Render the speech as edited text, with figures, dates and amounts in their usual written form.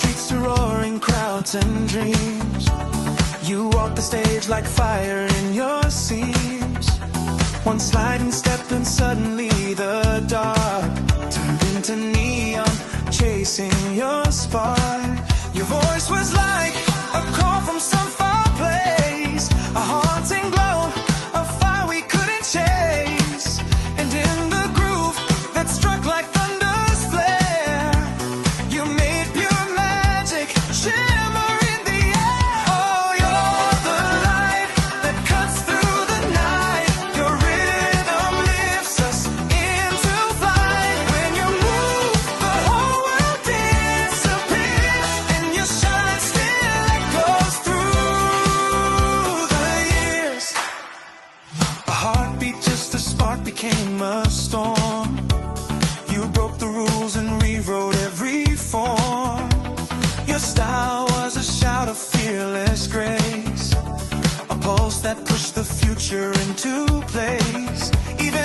streets to roaring crowds and dreams. You walk the stage like fire in your seams. One sliding step and suddenly the dark turned into neon, chasing your spark. Your voice was like a call from some far place, a haunting glow, a fire we couldn't chase. And in the groove that struck like thunder's flare, you made pure magic shimmer in the air. Oh, you're the light that cuts through the night. Your rhythm lifts us into flight. When you move, the whole world disappears, and your shine still echoes through the years. A heartbeat, just a spark, became a storm. You broke the rules and rewrote every form. Your style was a shout of fearless grace, a pulse that pushed the future into place. Even